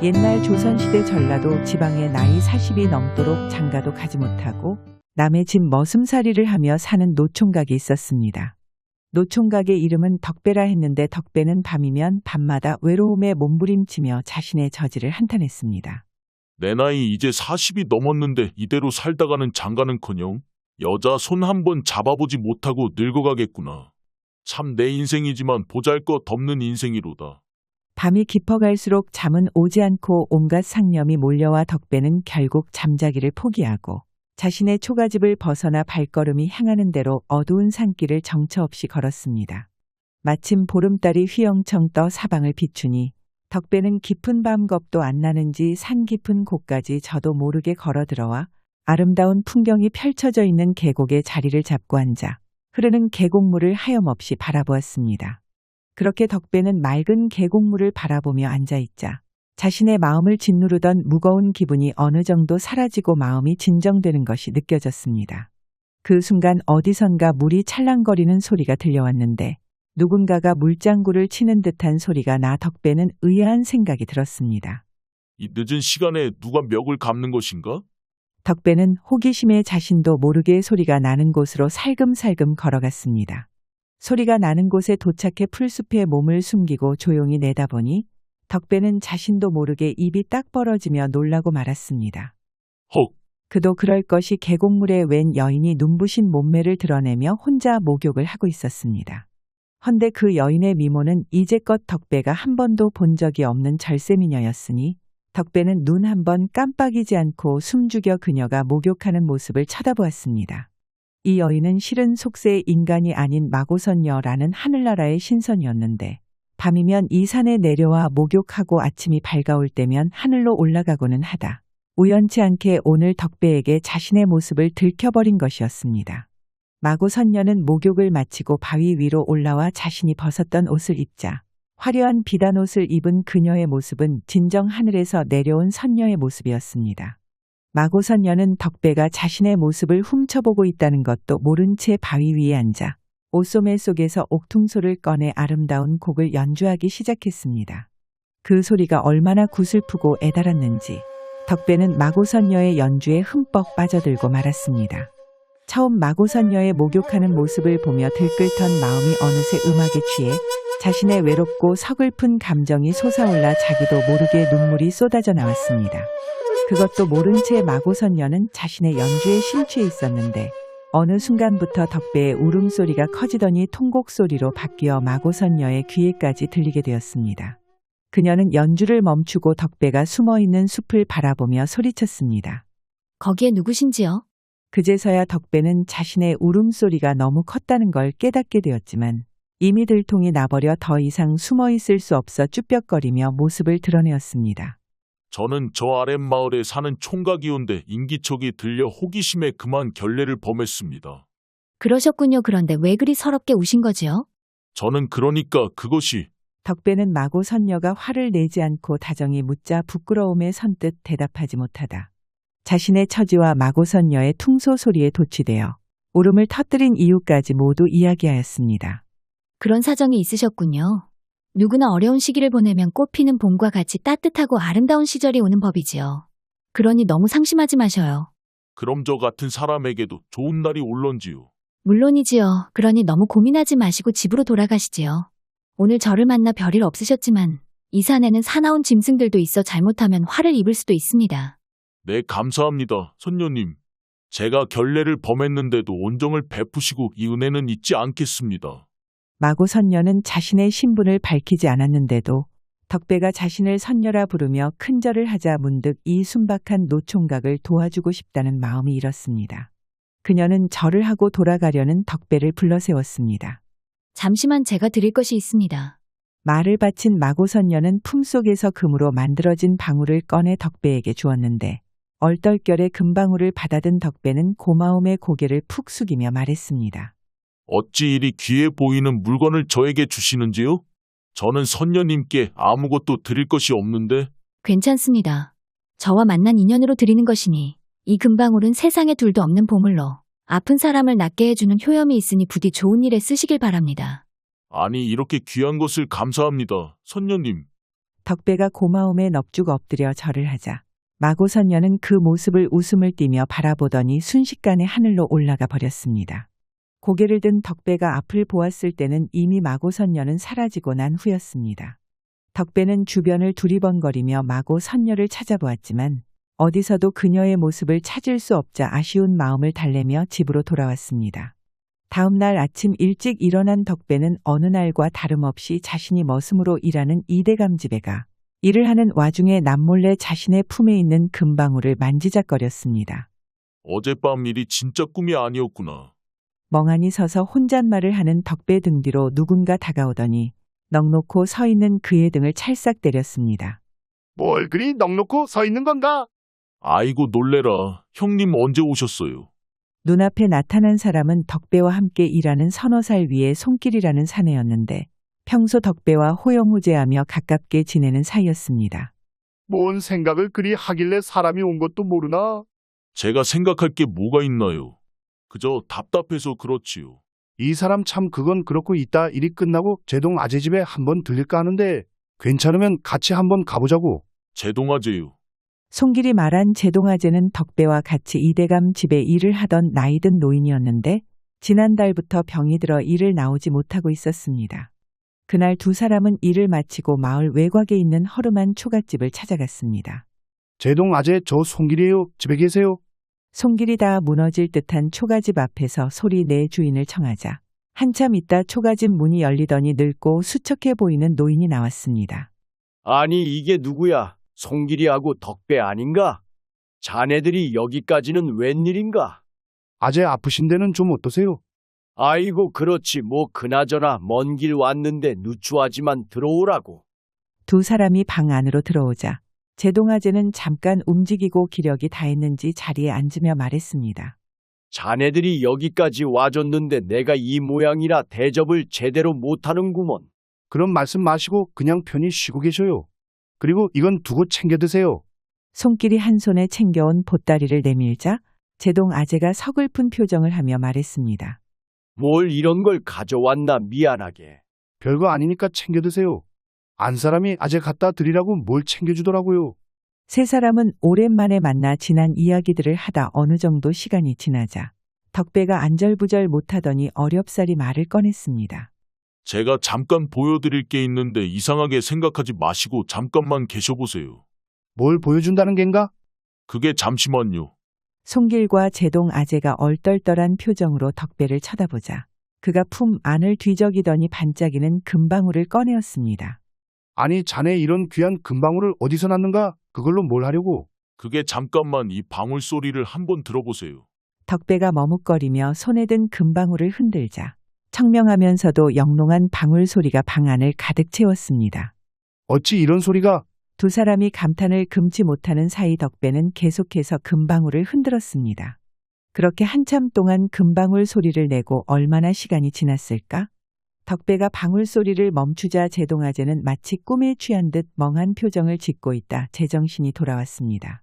옛날 조선시대 전라도 지방에 나이 40이 넘도록 장가도 가지 못하고 남의 집 머슴살이를 하며 사는 노총각이 있었습니다. 노총각의 이름은 덕배라 했는데 덕배는 밤이면 밤마다 외로움에 몸부림치며 자신의 저지를 한탄했습니다. 내 나이 이제 40이 넘었는데 이대로 살다가는 장가는커녕 여자 손 한 번 잡아보지 못하고 늙어가겠구나. 참 내 인생이지만 보잘것없는 인생이로다. 밤이 깊어갈수록 잠은 오지 않고 온갖 상념이 몰려와 덕배는 결국 잠자기를 포기하고 자신의 초가집을 벗어나 발걸음이 향하는 대로 어두운 산길을 정처 없이 걸었습니다. 마침 보름달이 휘영청 떠 사방을 비추니 덕배는 깊은 밤 겁도 안 나는지 산 깊은 곳까지 저도 모르게 걸어들어와 아름다운 풍경이 펼쳐져 있는 계곡에 자리를 잡고 앉아 흐르는 계곡물을 하염없이 바라보았습니다. 그렇게 덕배는 맑은 계곡물을 바라보며 앉아있자 자신의 마음을 짓누르던 무거운 기분이 어느 정도 사라지고 마음이 진정되는 것이 느껴졌습니다. 그 순간 어디선가 물이 찰랑거리는 소리가 들려왔는데 누군가가 물장구를 치는 듯한 소리가 나 덕배는 의아한 생각이 들었습니다. 이 늦은 시간에 누가 멱을 감는 것인가? 덕배는 호기심에 자신도 모르게 소리가 나는 곳으로 살금살금 걸어갔습니다. 소리가 나는 곳에 도착해 풀숲에 몸을 숨기고 조용히 내다보니 덕배는 자신도 모르게 입이 딱 벌어지며 놀라고 말았습니다. 헉! 그도 그럴 것이 계곡물에 웬 여인이 눈부신 몸매를 드러내며 혼자 목욕을 하고 있었습니다. 헌데 그 여인의 미모는 이제껏 덕배가 한 번도 본 적이 없는 절세미녀였으니 덕배는 눈 한 번 깜빡이지 않고 숨죽여 그녀가 목욕하는 모습을 쳐다보았습니다. 이 여인은 실은 속세의 인간이 아닌 마고선녀라는 하늘나라의 신선이었는데 밤이면 이 산에 내려와 목욕하고 아침이 밝아올 때면 하늘로 올라가고는 하다. 우연치 않게 오늘 덕배에게 자신의 모습을 들켜버린 것이었습니다. 마고선녀는 목욕을 마치고 바위 위로 올라와 자신이 벗었던 옷을 입자 화려한 비단 옷을 입은 그녀의 모습은 진정 하늘에서 내려온 선녀의 모습이었습니다. 마고선녀는 덕배가 자신의 모습을 훔쳐보고 있다는 것도 모른 채 바위 위에 앉아 옷소매 속에서 옥퉁소를 꺼내 아름다운 곡을 연주하기 시작했습니다. 그 소리가 얼마나 구슬프고 애달았는지 덕배는 마고선녀의 연주에 흠뻑 빠져들고 말았습니다. 처음 마고선녀의 목욕하는 모습을 보며 들끓던 마음이 어느새 음악에 취해 자신의 외롭고 서글픈 감정이 솟아올라 자기도 모르게 눈물이 쏟아져 나왔습니다. 그것도 모른 채 마고선녀는 자신의 연주에 심취해 있었는데 어느 순간부터 덕배의 울음소리가 커지더니 통곡소리로 바뀌어 마고선녀의 귀에까지 들리게 되었습니다. 그녀는 연주를 멈추고 덕배가 숨어있는 숲을 바라보며 소리쳤습니다. 거기에 누구신지요? 그제서야 덕배는 자신의 울음소리가 너무 컸다는 걸 깨닫게 되었지만 이미 들통이 나버려 더 이상 숨어있을 수 없어 쭈뼛거리며 모습을 드러내었습니다. 저는 저 아랫마을에 사는 총각이온데 인기척이 들려 호기심에 그만 결례를 범했습니다. 그러셨군요. 그런데 왜 그리 서럽게 우신 거지요? 저는 그러니까 그것이 덕배는 마고선녀가 화를 내지 않고 다정히 묻자 부끄러움에 선뜻 대답하지 못하다 자신의 처지와 마고선녀의 퉁소 소리에 도취되어 울음을 터뜨린 이유까지 모두 이야기하였습니다. 그런 사정이 있으셨군요. 누구나 어려운 시기를 보내면 꽃피는 봄과 같이 따뜻하고 아름다운 시절이 오는 법이지요. 그러니 너무 상심하지 마셔요. 그럼 저 같은 사람에게도 좋은 날이 올런지요. 물론이지요. 그러니 너무 고민하지 마시고 집으로 돌아가시지요. 오늘 저를 만나 별일 없으셨지만 이 산에는 사나운 짐승들도 있어 잘못하면 화를 입을 수도 있습니다. 네, 감사합니다, 선녀님. 제가 결례를 범했는데도 온정을 베푸시고 이 은혜는 잊지 않겠습니다. 마고선녀는 자신의 신분을 밝히지 않았는데도 덕배가 자신을 선녀라 부르며 큰절을 하자 문득 이 순박한 노총각을 도와주고 싶다는 마음이 일었습니다. 그녀는 절을 하고 돌아가려는 덕배를 불러세웠습니다. 잠시만 제가 드릴 것이 있습니다. 말을 바친 마고선녀는 품속에서 금으로 만들어진 방울을 꺼내 덕배에게 주었는데 얼떨결에 금방울을 받아든 덕배는 고마움에 고개를 푹 숙이며 말했습니다. 어찌 이리 귀해 보이는 물건을 저에게 주시는지요? 저는 선녀님께 아무것도 드릴 것이 없는데. 괜찮습니다. 저와 만난 인연으로 드리는 것이니 이 금방울은 세상에 둘도 없는 보물로 아픈 사람을 낫게 해주는 효염이 있으니 부디 좋은 일에 쓰시길 바랍니다. 아니, 이렇게 귀한 것을 감사합니다, 선녀님. 덕배가 고마움에 넙죽 엎드려 절을 하자 마고선녀는 그 모습을 웃음을 띠며 바라보더니 순식간에 하늘로 올라가 버렸습니다. 고개를 든 덕배가 앞을 보았을 때는 이미 마고선녀는 사라지고 난 후였습니다. 덕배는 주변을 두리번거리며 마고선녀를 찾아보았지만 어디서도 그녀의 모습을 찾을 수 없자 아쉬운 마음을 달래며 집으로 돌아왔습니다. 다음 날 아침 일찍 일어난 덕배는 어느 날과 다름없이 자신이 머슴으로 일하는 이대감 집에 가 일을 하는 와중에 남몰래 자신의 품에 있는 금방울을 만지작거렸습니다. 어젯밤 일이 진짜 꿈이 아니었구나. 멍하니 서서 혼잣말을 하는 덕배 등 뒤로 누군가 다가오더니 넋놓고 서 있는 그의 등을 찰싹 때렸습니다. 뭘 그리 넋놓고 서 있는 건가? 아이고 놀래라. 형님 언제 오셨어요? 눈앞에 나타난 사람은 덕배와 함께 일하는 서너 살 위의 손길이라는 사내였는데 평소 덕배와 호영호재하며 가깝게 지내는 사이였습니다. 뭔 생각을 그리 하길래 사람이 온 것도 모르나? 제가 생각할 게 뭐가 있나요? 그저 답답해서 그렇지요. 이 사람 참 그건 그렇고 이따 일이 끝나고 제동 아재 집에 한번 들릴까 하는데 괜찮으면 같이 한번 가보자고. 제동아재요. 손길이 말한 제동아재는 덕배와 같이 이대감 집에 일을 하던 나이든 노인이었는데 지난달부터 병이 들어 일을 나오지 못하고 있었습니다. 그날 두 사람은 일을 마치고 마을 외곽에 있는 허름한 초가집을 찾아갔습니다. 제동 아재 저 송길이에요. 집에 계세요? 손길이 다 무너질 듯한 초가집 앞에서 소리 내 주인을 청하자 한참 있다 초가집 문이 열리더니 늙고 수척해 보이는 노인이 나왔습니다. 아니 이게 누구야? 송길이하고 덕배 아닌가? 자네들이 여기까지는 웬일인가? 아재 아프신 데는 좀 어떠세요? 아이고 그렇지 뭐 그나저나 먼 길 왔는데 누추하지만 들어오라고. 두 사람이 방 안으로 들어오자 제동아재는 잠깐 움직이고 기력이 다했는지 자리에 앉으며 말했습니다. 자네들이 여기까지 와줬는데 내가 이 모양이라 대접을 제대로 못하는구먼. 그런 말씀 마시고 그냥 편히 쉬고 계셔요. 그리고 이건 두고 챙겨 드세요. 손길이 한 손에 챙겨온 보따리를 내밀자 제동아재가 서글픈 표정을 하며 말했습니다. 뭘 이런 걸 가져왔나 미안하게. 별거 아니니까 챙겨 드세요. 안 사람이 아재 갖다 드리라고 뭘 챙겨주더라고요. 세 사람은 오랜만에 만나 지난 이야기들을 하다 어느 정도 시간이 지나자 덕배가 안절부절 못하더니 어렵사리 말을 꺼냈습니다. 제가 잠깐 보여드릴 게 있는데 이상하게 생각하지 마시고 잠깐만 계셔보세요. 뭘 보여준다는 겐가? 그게 잠시만요. 손길과 제동아재가 얼떨떨한 표정으로 덕배를 쳐다보자 그가 품 안을 뒤적이더니 반짝이는 금방울을 꺼내었습니다. 아니 자네 이런 귀한 금방울을 어디서 났는가? 그걸로 뭘 하려고? 그게 잠깐만 이 방울 소리를 한번 들어보세요. 덕배가 머뭇거리며 손에 든 금방울을 흔들자 청명하면서도 영롱한 방울 소리가 방 안을 가득 채웠습니다. 어찌 이런 소리가? 두 사람이 감탄을 금치 못하는 사이 덕배는 계속해서 금방울을 흔들었습니다. 그렇게 한참 동안 금방울 소리를 내고 얼마나 시간이 지났을까? 덕배가 방울 소리를 멈추자 제동아재는 마치 꿈에 취한 듯 멍한 표정을 짓고 있다 제정신이 돌아왔습니다.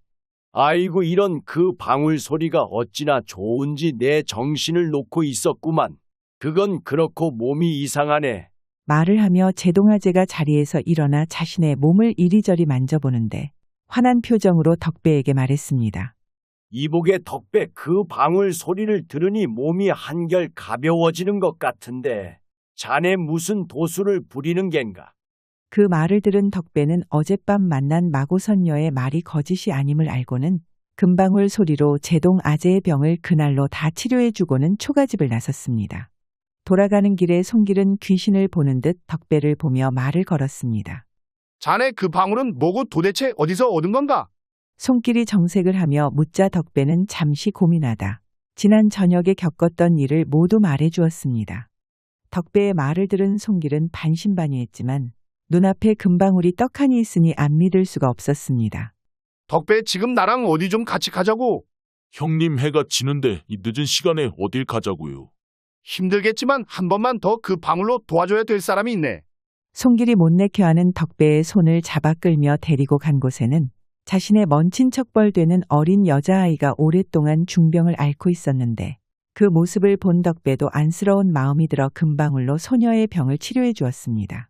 아이고 이런 그 방울 소리가 어찌나 좋은지 내 정신을 놓고 있었구만. 그건 그렇고 몸이 이상하네. 말을 하며 제동아재가 자리에서 일어나 자신의 몸을 이리저리 만져보는데 환한 표정으로 덕배에게 말했습니다. 이복의 덕배 그 방울 소리를 들으니 몸이 한결 가벼워지는 것 같은데 자네 무슨 도수를 부리는 겐가? 그 말을 들은 덕배는 어젯밤 만난 마고선녀의 말이 거짓이 아님을 알고는 금방울 소리로 제동아재의 병을 그날로 다 치료해주고는 초가집을 나섰습니다. 돌아가는 길에 손길은 귀신을 보는 듯 덕배를 보며 말을 걸었습니다. 자네 그 방울은 뭐고 도대체 어디서 얻은 건가? 손길이 정색을 하며 묻자 덕배는 잠시 고민하다 지난 저녁에 겪었던 일을 모두 말해주었습니다. 덕배의 말을 들은 손길은 반신반의했지만 눈앞에 금방울이 떡하니 있으니 안 믿을 수가 없었습니다. 덕배 지금 나랑 어디 좀 같이 가자고. 형님 해가 지는데 이 늦은 시간에 어딜 가자고요. 힘들겠지만 한 번만 더 그 방울로 도와줘야 될 사람이 있네. 손길이 못 내켜하는 덕배의 손을 잡아 끌며 데리고 간 곳에는 자신의 먼 친척벌 되는 어린 여자아이가 오랫동안 중병을 앓고 있었는데 그 모습을 본 덕배도 안쓰러운 마음이 들어 금방울로 소녀의 병을 치료해 주었습니다.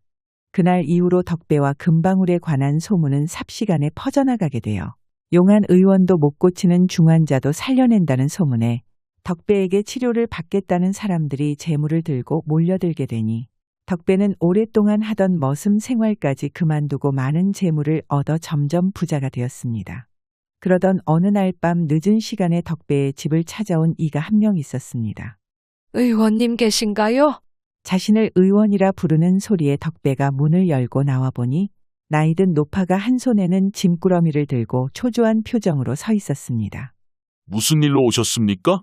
그날 이후로 덕배와 금방울에 관한 소문은 삽시간에 퍼져나가게 되어 용한 의원도 못 고치는 중환자도 살려낸다는 소문에 덕배에게 치료를 받겠다는 사람들이 재물을 들고 몰려들게 되니 덕배는 오랫동안 하던 머슴 생활까지 그만두고 많은 재물을 얻어 점점 부자가 되었습니다. 그러던 어느 날 밤 늦은 시간에 덕배의 집을 찾아온 이가 한 명 있었습니다. 의원님 계신가요? 자신을 의원이라 부르는 소리에 덕배가 문을 열고 나와보니 나이든 노파가 한 손에는 짐꾸러미를 들고 초조한 표정으로 서 있었습니다. 무슨 일로 오셨습니까?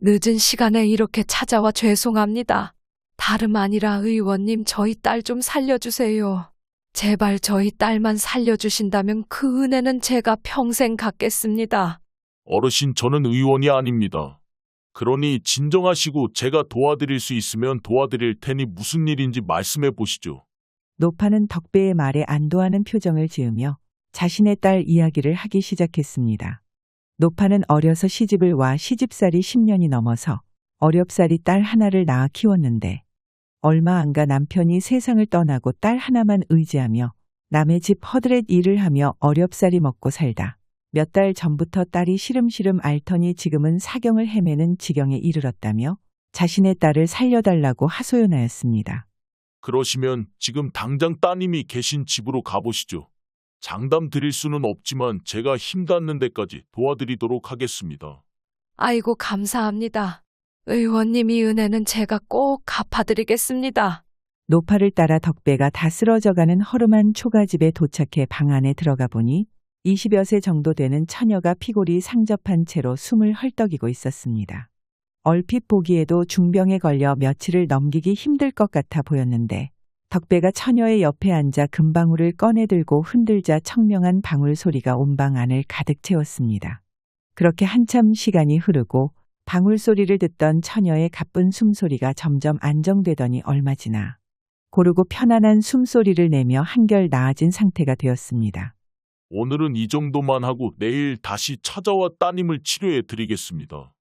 늦은 시간에 이렇게 찾아와 죄송합니다. 다름 아니라 의원님 저희 딸 좀 살려주세요. 제발 저희 딸만 살려주신다면 그 은혜는 제가 평생 갚겠습니다. 어르신, 저는 의원이 아닙니다. 그러니 진정하시고 제가 도와드릴 수 있으면 도와드릴 테니 무슨 일인지 말씀해 보시죠. 노파는 덕배의 말에 안도하는 표정을 지으며 자신의 딸 이야기를 하기 시작했습니다. 노파는 어려서 시집을 와 시집살이 10년이 넘어서 어렵사리 딸 하나를 낳아 키웠는데 얼마 안 가 남편이 세상을 떠나고 딸 하나만 의지하며 남의 집 허드렛 일을 하며 어렵사리 먹고 살다 몇 달 전부터 딸이 시름시름 앓더니 지금은 사경을 헤매는 지경에 이르렀다며 자신의 딸을 살려달라고 하소연하였습니다. 그러시면 지금 당장 따님이 계신 집으로 가보시죠. 장담 드릴 수는 없지만 제가 힘 닿는 데까지 도와드리도록 하겠습니다. 아이고 감사합니다. 의원님 이 은혜는 제가 꼭 갚아드리겠습니다. 노파를 따라 덕배가 다 쓰러져가는 허름한 초가집에 도착해 방 안에 들어가 보니 20여 세 정도 되는 처녀가 피골이 상접한 채로 숨을 헐떡이고 있었습니다. 얼핏 보기에도 중병에 걸려 며칠을 넘기기 힘들 것 같아 보였는데 덕배가 처녀의 옆에 앉아 금방울을 꺼내 들고 흔들자 청명한 방울 소리가 온 방 안을 가득 채웠습니다. 그렇게 한참 시간이 흐르고 방울 소리를 듣던 처녀의 가쁜 숨소리가 점점 안정되더니 얼마 지나 고르고 편안한 숨소리를 내며 한결 나아진 상태가 되었습니다. 오늘은 이 정도만 하고 내일 다시 찾아와 따님을 치료해 드리겠습니다.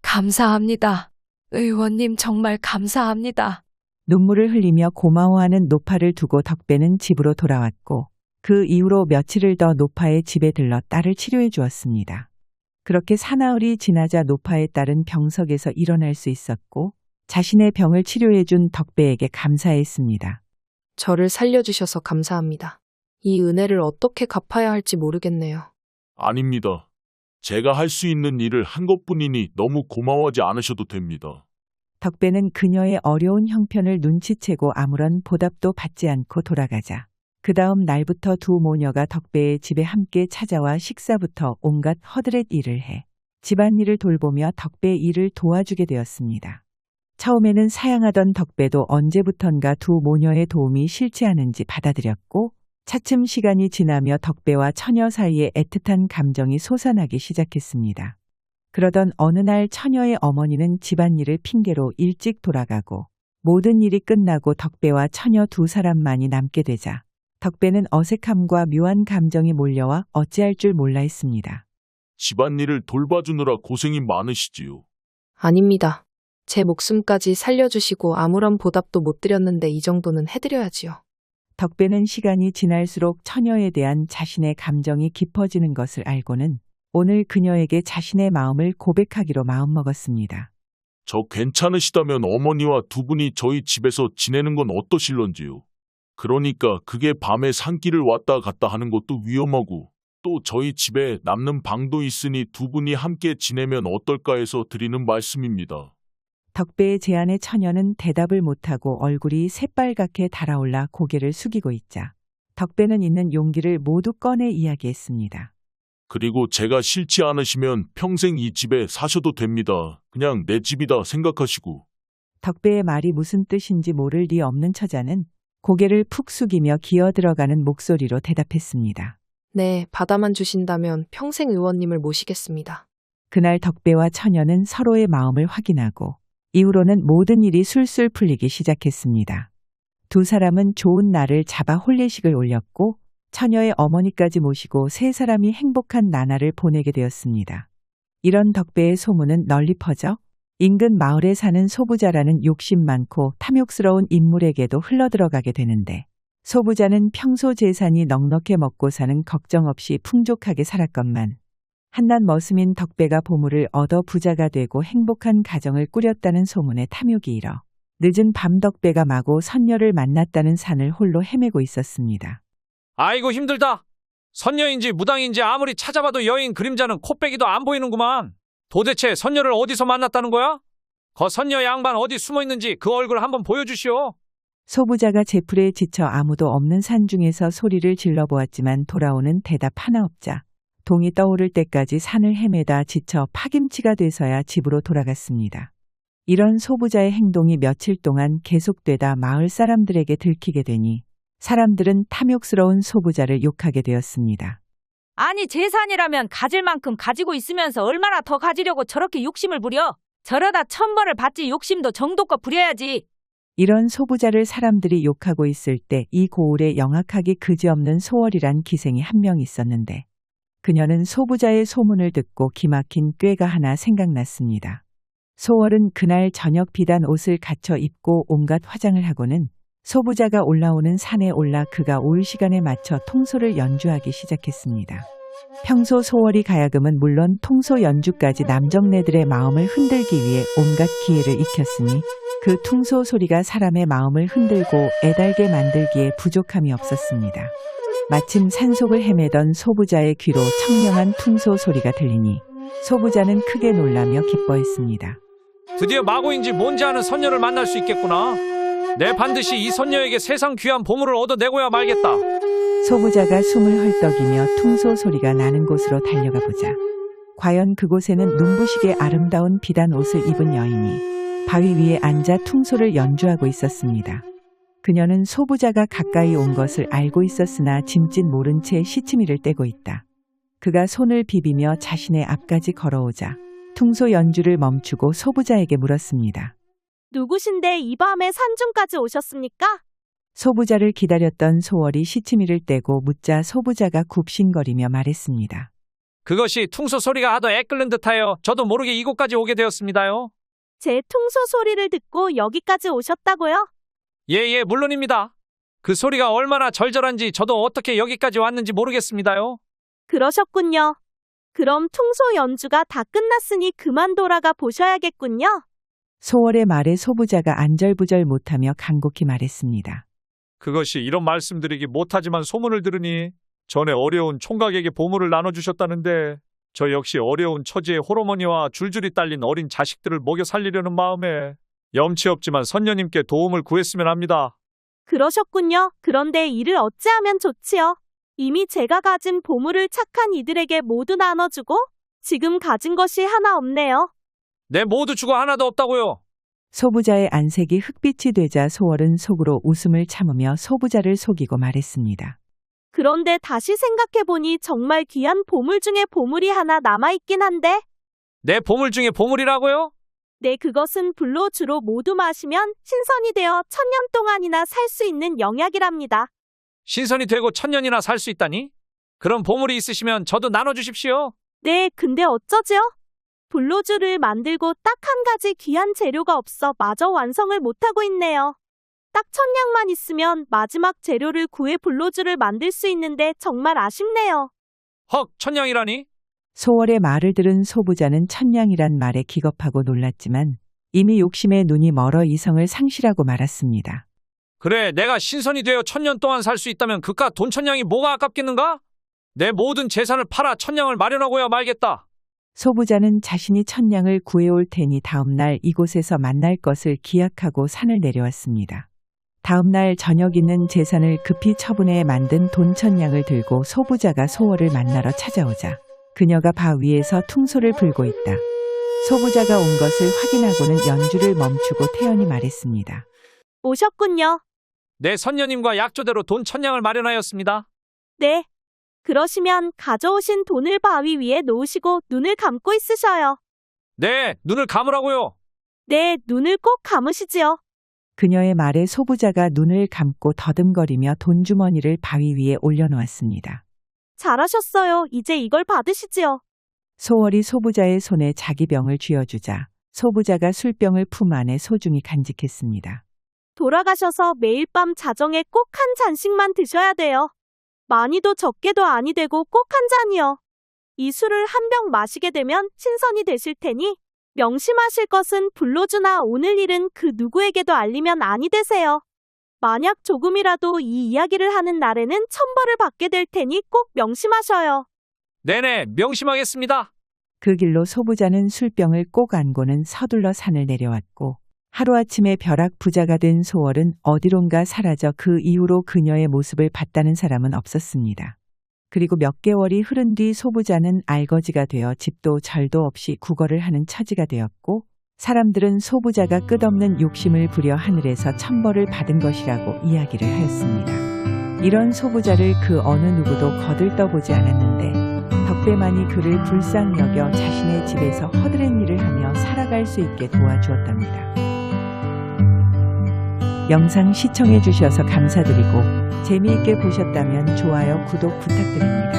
감사합니다. 의원님 정말 감사합니다. 눈물을 흘리며 고마워하는 노파를 두고 덕배는 집으로 돌아왔고 그 이후로 며칠을 더 노파의 집에 들러 딸을 치료해 주었습니다. 그렇게 사나흘이 지나자 노파의 딸은 병석에서 일어날 수 있었고 자신의 병을 치료해 준 덕배에게 감사했습니다. 저를 살려주셔서 감사합니다. 이 은혜를 어떻게 갚아야 할지 모르겠네요. 아닙니다. 제가 할 수 있는 일을 한 것뿐이니 너무 고마워하지 않으셔도 됩니다. 덕배는 그녀의 어려운 형편을 눈치채고 아무런 보답도 받지 않고 돌아가자 그 다음 날부터 두 모녀가 덕배의 집에 함께 찾아와 식사부터 온갖 허드렛 일을 해 집안일을 돌보며 덕배의 일을 도와주게 되었습니다. 처음에는 사양하던 덕배도 언제부턴가 두 모녀의 도움이 싫지 않은지 받아들였고 차츰 시간이 지나며 덕배와 처녀 사이에 애틋한 감정이 솟아나기 시작했습니다. 그러던 어느 날 처녀의 어머니는 집안일을 핑계로 일찍 돌아가고 모든 일이 끝나고 덕배와 처녀 두 사람만이 남게 되자 덕배는 어색함과 묘한 감정이 몰려와 어찌할 줄 몰라 했습니다. 집안일을 돌봐주느라 고생이 많으시지요. 아닙니다. 제 목숨까지 살려주시고 아무런 보답도 못 드렸는데 이 정도는 해드려야지요. 덕배는 시간이 지날수록 처녀에 대한 자신의 감정이 깊어지는 것을 알고는 오늘 그녀에게 자신의 마음을 고백하기로 마음먹었습니다. 저 괜찮으시다면 어머니와 두 분이 저희 집에서 지내는 건 어떠실런지요? 그러니까 그게 밤에 산길을 왔다 갔다 하는 것도 위험하고 또 저희 집에 남는 방도 있으니 두 분이 함께 지내면 어떨까 해서 드리는 말씀입니다. 덕배의 제안에 처녀는 대답을 못하고 얼굴이 새빨갛게 달아올라 고개를 숙이고 있자 덕배는 있는 용기를 모두 꺼내 이야기했습니다. 그리고 제가 싫지 않으시면 평생 이 집에 사셔도 됩니다. 그냥 내 집이다 생각하시고. 덕배의 말이 무슨 뜻인지 모를 리 없는 처자는 고개를 푹 숙이며 기어 들어가는 목소리로 대답했습니다. 네, 받아만 주신다면 평생 의원님을 모시겠습니다. 그날 덕배와 처녀는 서로의 마음을 확인하고 이후로는 모든 일이 술술 풀리기 시작했습니다. 두 사람은 좋은 날을 잡아 혼례식을 올렸고 처녀의 어머니까지 모시고 세 사람이 행복한 나날을 보내게 되었습니다. 이런 덕배의 소문은 널리 퍼져 인근 마을에 사는 소부자라는 욕심 많고 탐욕스러운 인물에게도 흘러들어가게 되는데 소부자는 평소 재산이 넉넉해 먹고 사는 걱정 없이 풍족하게 살았건만 한낱 머슴인 덕배가 보물을 얻어 부자가 되고 행복한 가정을 꾸렸다는 소문에 탐욕이 일어 늦은 밤 덕배가 마구 선녀를 만났다는 산을 홀로 헤매고 있었습니다. 아이고 힘들다. 선녀인지 무당인지 아무리 찾아봐도 여인 그림자는 코빼기도 안 보이는구만. 도대체 선녀를 어디서 만났다는 거야? 거 선녀 양반 어디 숨어 있는지 그 얼굴 한번 보여주시오. 소부자가 제풀에 지쳐 아무도 없는 산 중에서 소리를 질러보았지만 돌아오는 대답 하나 없자 동이 떠오를 때까지 산을 헤매다 지쳐 파김치가 돼서야 집으로 돌아갔습니다. 이런 소부자의 행동이 며칠 동안 계속되다 마을 사람들에게 들키게 되니 사람들은 탐욕스러운 소부자를 욕하게 되었습니다. 아니 재산이라면 가질 만큼 가지고 있으면서 얼마나 더 가지려고 저렇게 욕심을 부려? 저러다 천벌을 받지 욕심도 정도껏 부려야지. 이런 소부자를 사람들이 욕하고 있을 때 이 고을에 영악하기 그지없는 소월이란 기생이 한 명 있었는데 그녀는 소부자의 소문을 듣고 기막힌 꾀가 하나 생각났습니다. 소월은 그날 저녁 비단 옷을 갖춰 입고 온갖 화장을 하고는 소부자가 올라오는 산에 올라 그가 올 시간에 맞춰 통소를 연주하기 시작했습니다. 평소 소월이 가야금은 물론 통소 연주까지 남정네들의 마음을 흔들기 위해 온갖 기회를 익혔으니 그 퉁소 소리가 사람의 마음을 흔들고 애달게 만들기에 부족함이 없었습니다. 마침 산속을 헤매던 소부자의 귀로 청명한 퉁소 소리가 들리니 소부자는 크게 놀라며 기뻐했습니다. 드디어 마고인지 뭔지 아는 선녀를 만날 수 있겠구나. 내 반드시 이 선녀에게 세상 귀한 보물을 얻어내고야 말겠다. 소부자가 숨을 헐떡이며 퉁소 소리가 나는 곳으로 달려가 보자 과연 그곳에는 눈부시게 아름다운 비단 옷을 입은 여인이 바위 위에 앉아 퉁소를 연주하고 있었습니다. 그녀는 소부자가 가까이 온 것을 알고 있었으나 짐짓 모른 채 시치미를 떼고 있다. 그가 손을 비비며 자신의 앞까지 걸어오자 퉁소 연주를 멈추고 소부자에게 물었습니다. 누구신데 이 밤에 산중까지 오셨습니까? 소부자를 기다렸던 소월이 시치미를 떼고 묻자 소부자가 굽신거리며 말했습니다. 그것이 퉁소 소리가 하도 애끓는 듯하여 저도 모르게 이곳까지 오게 되었습니다요. 제 퉁소 소리를 듣고 여기까지 오셨다고요? 예, 물론입니다. 그 소리가 얼마나 절절한지 저도 어떻게 여기까지 왔는지 모르겠습니다요. 그러셨군요. 그럼 퉁소 연주가 다 끝났으니 그만 돌아가 보셔야겠군요. 소월의 말에 소부자가 안절부절 못하며 간곡히 말했습니다. 그것이 이런 말씀드리기 못하지만 소문을 들으니 전에 어려운 총각에게 보물을 나눠주셨다는데 저 역시 어려운 처지의 홀어머니와 줄줄이 딸린 어린 자식들을 먹여 살리려는 마음에 염치 없지만 선녀님께 도움을 구했으면 합니다. 그러셨군요. 그런데 이를 어찌하면 좋지요? 이미 제가 가진 보물을 착한 이들에게 모두 나눠주고 지금 가진 것이 하나 없네요. 내 모두 주고 하나도 없다고요. 소부자의 안색이 흑빛이 되자 소월은 속으로 웃음을 참으며 소부자를 속이고 말했습니다. 그런데 다시 생각해보니 정말 귀한 보물 중에 보물이 하나 남아있긴 한데. 내 보물 중에 보물이라고요? 네, 그것은 불로 주로 모두 마시면 신선이 되어 1000년 동안이나 살 수 있는 영약이랍니다. 신선이 되고 1000년이나 살 수 있다니? 그런 보물이 있으시면 저도 나눠주십시오. 네, 근데 어쩌지요? 불로주를 만들고 딱 한 가지 귀한 재료가 없어 마저 완성을 못하고 있네요. 딱 1000냥만 있으면 마지막 재료를 구해 불로주를 만들 수 있는데 정말 아쉽네요. 헉, 1000냥이라니? 소월의 말을 들은 소부자는 천냥이란 말에 기겁하고 놀랐지만 이미 욕심에 눈이 멀어 이성을 상실하고 말았습니다. 그래, 내가 신선이 되어 1000년 동안 살 수 있다면 그깟 돈 1000냥이 뭐가 아깝겠는가? 내 모든 재산을 팔아 1000냥을 마련하고야 말겠다. 소부자는 자신이 천냥을 구해올 테니 다음날 이곳에서 만날 것을 기약하고 산을 내려왔습니다. 다음날 저녁 있는 재산을 급히 처분해 만든 돈 1000냥을 들고 소부자가 소월을 만나러 찾아오자 그녀가 바 위에서 퉁소를 불고 있다. 소부자가 온 것을 확인하고는 연주를 멈추고 태연히 말했습니다. 오셨군요. 내 선녀님과 약조대로 돈 1000냥을 마련하였습니다. 네. 그러시면 가져오신 돈을 바위 위에 놓으시고 눈을 감고 있으셔요. 네, 눈을 감으라고요. 네, 눈을 꼭 감으시지요. 그녀의 말에 소부자가 눈을 감고 더듬거리며 돈주머니를 바위 위에 올려놓았습니다. 잘하셨어요. 이제 이걸 받으시지요. 소월이 소부자의 손에 자기 병을 쥐어주자 소부자가 술병을 품 안에 소중히 간직했습니다. 돌아가셔서 매일 밤 자정에 꼭 한 잔씩만 드셔야 돼요. 많이도 적게도 아니 되고 꼭 한 잔이요. 이 술을 한 병 마시게 되면 신선이 되실 테니 명심하실 것은 불로주나 오늘 일은 그 누구에게도 알리면 아니 되세요. 만약 조금이라도 이 이야기를 하는 날에는 천벌을 받게 될 테니 꼭 명심하셔요. 네네, 명심하겠습니다. 그 길로 소부자는 술병을 꼭 안고는 서둘러 산을 내려왔고 하루아침에 벼락 부자가 된 소월은 어디론가 사라져 그 이후로 그녀의 모습을 봤다는 사람은 없었습니다. 그리고 몇 개월이 흐른 뒤 소부자는 알거지가 되어 집도 절도 없이 구걸을 하는 처지가 되었고 사람들은 소부자가 끝없는 욕심을 부려 하늘에서 천벌을 받은 것이라고 이야기를 하였습니다. 이런 소부자를 그 어느 누구도 거들떠보지 않았는데 덕배만이 그를 불쌍히 여겨 자신의 집에서 허드렛 일을 하며 살아갈 수 있게 도와주었답니다. 영상 시청해 주셔서 감사드리고 재미있게 보셨다면 좋아요, 구독 부탁드립니다.